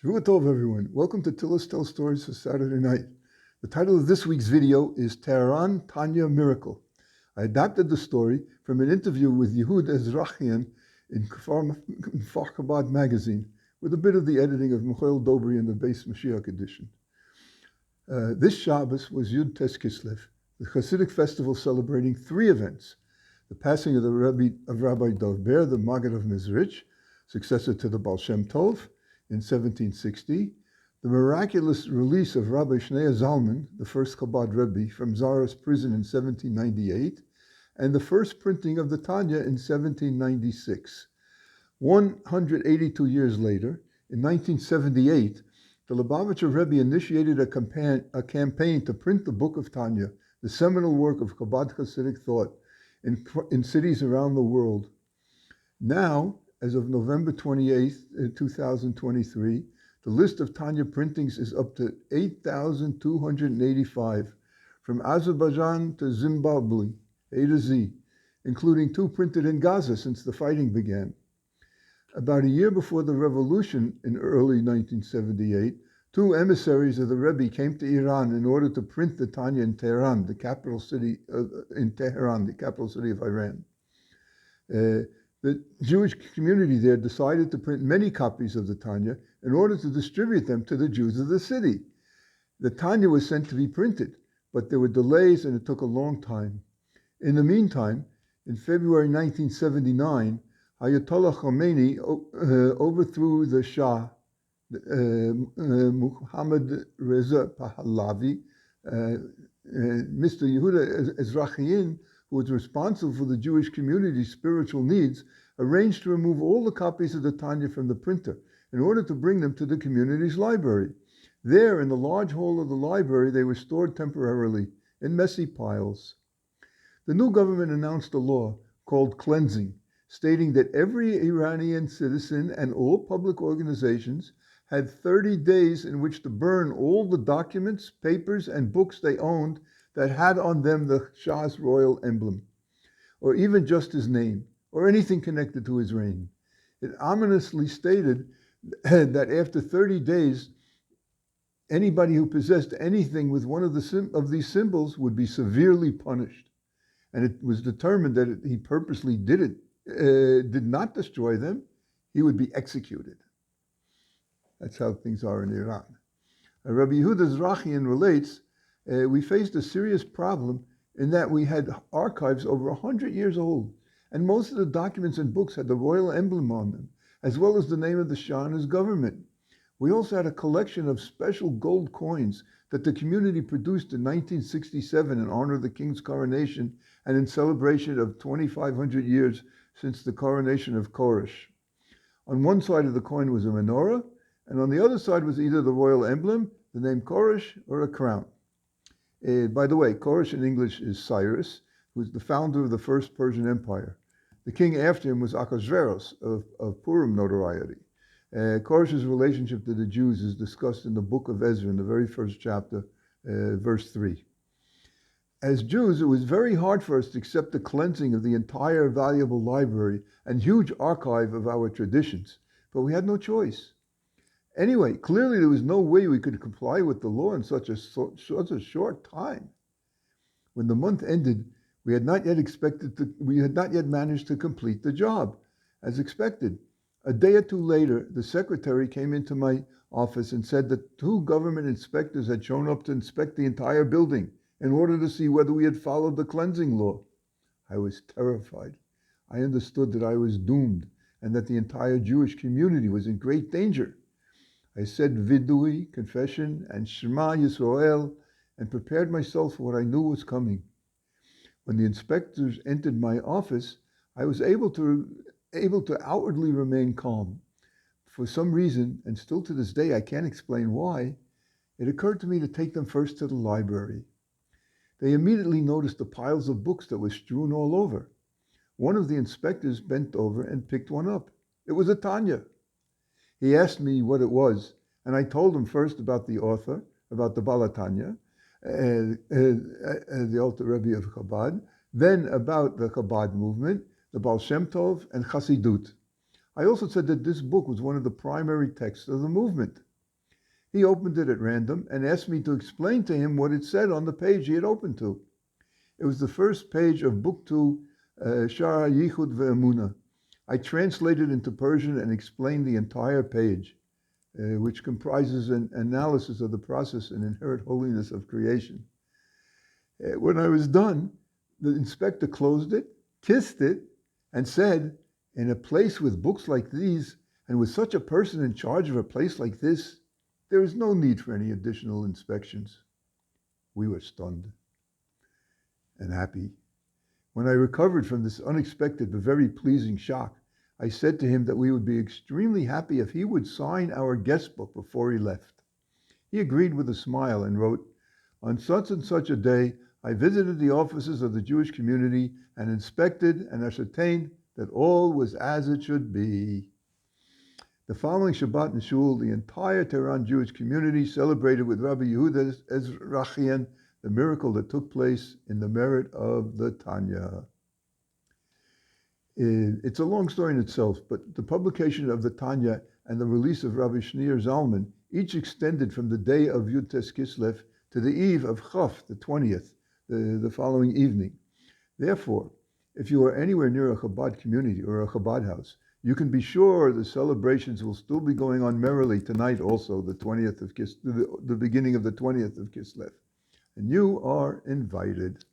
Shavua Tov, everyone. Welcome to Tillis Tell Stories for Saturday night. The title of this week's video is Tehran, TANYA Miracle. I adapted the story from an interview with Yud-Tes in Kfar Chabad magazine, with a bit of the editing of Michael Dobry in the Beis Mashiach edition. This Shabbos was Yud-Tes Kislev, the Hasidic festival celebrating three events: the passing of the Rebbe of Rabbi Dov Ber, the Maggid of Mezrich, successor to the Baal Shem Tov, in 1760, the miraculous release of Rabbi Shneur Zalman, the first Chabad Rebbe, from Zara's prison in 1798, and the first printing of the Tanya in 1796. 182 years later, in 1978, the Lubavitcher Rebbe initiated a campaign to print the Book of Tanya, the seminal work of Chabad Hasidic thought, in cities around the world. Now, as of November 28, 2023, the list of Tanya printings is up to 8,285, from Azerbaijan to Zimbabwe, A to Z, including two printed in Gaza since the fighting began. About a year before the revolution in early 1978, two emissaries of the Rebbe came to Iran in order to print the Tanya in Tehran, the capital city of Iran. The Jewish community there decided to print many copies of the Tanya in order to distribute them to the Jews of the city. The Tanya was sent to be printed, but there were delays and it took a long time. In the meantime, in February 1979, Ayatollah Khomeini overthrew the Shah, Muhammad Reza Pahlavi. Mr. Yehuda Ezrachian, who was responsible for the Jewish community's spiritual needs, arranged to remove all the copies of the Tanya from the printer in order to bring them to the community's library. There, in the large hall of the library, they were stored temporarily in messy piles. The new government announced a law called cleansing, stating that every Iranian citizen and all public organizations had 30 days in which to burn all the documents, papers, and books they owned that had on them the Shah's royal emblem, or even just his name, or anything connected to his reign. It ominously stated that after 30 days, anybody who possessed anything with one of these symbols would be severely punished. And it was determined that if he purposely did not destroy them, he would be executed. That's how things are in Iran. Rabbi Yehuda Ezrachian relates, we faced a serious problem in that we had archives over 100 years old, and most of the documents and books had the royal emblem on them, as well as the name of the Shah and his government. We also had a collection of special gold coins that the community produced in 1967 in honor of the king's coronation and in celebration of 2,500 years since the coronation of Koresh. On one side of the coin was a menorah, and on the other side was either the royal emblem, the name Koresh, or a crown. By the way, Koresh in English is Cyrus, who was the founder of the First Persian Empire. The king after him was Ahasuerus of Purim notoriety. Koresh's relationship to the Jews is discussed in the book of Ezra in the very first chapter, verse 3. As Jews, it was very hard for us to accept the cleansing of the entire valuable library and huge archive of our traditions, but we had no choice. Anyway, clearly there was no way we could comply with the law in such a short time. When the month ended, we had not yet managed to complete the job, as expected. A day or two later, the secretary came into my office and said that two government inspectors had shown up to inspect the entire building in order to see whether we had followed the cleansing law. I was terrified. I understood that I was doomed and that the entire Jewish community was in great danger. I said Vidui, confession, and Shema Yisrael, and prepared myself for what I knew was coming. When the inspectors entered my office, I was able to outwardly remain calm. For some reason, and still to this day I can't explain why, it occurred to me to take them first to the library. They immediately noticed the piles of books that were strewn all over. One of the inspectors bent over and picked one up. It was a Tanya. He asked me what it was, and I told him first about the author, about the Baal Tanya, the Alter Rebbe of Chabad, then about the Chabad movement, the Baal Shem Tov, and Chassidut. I also said that this book was one of the primary texts of the movement. He opened it at random and asked me to explain to him what it said on the page he had opened to. It was the first page of Book 2, Shara Yichud Ve'emuna. I translated into Persian and explained the entire page, which comprises an analysis of the process and inherent holiness of creation. When I was done, the inspector closed it, kissed it, and said, "In a place with books like these, and with such a person in charge of a place like this, there is no need for any additional inspections." We were stunned and happy. When I recovered from this unexpected but very pleasing shock, I said to him that we would be extremely happy if he would sign our guest book before he left. He agreed with a smile and wrote, "On such and such a day, I visited the offices of the Jewish community and inspected and ascertained that all was as it should be." The following Shabbat in Shul, the entire Tehran Jewish community celebrated with Rabbi Yehuda Ezrachian the miracle that took place in the merit of the Tanya. It's a long story in itself, but the publication of the Tanya and the release of Rabbi Shneur Zalman each extended from the day of Yud-Tes Kislev to the eve of Chof, the 20th, the following evening. Therefore, if you are anywhere near a Chabad community or a Chabad house, you can be sure the celebrations will still be going on merrily tonight also, the 20th of the beginning of the 20th of Kislev. And you are invited.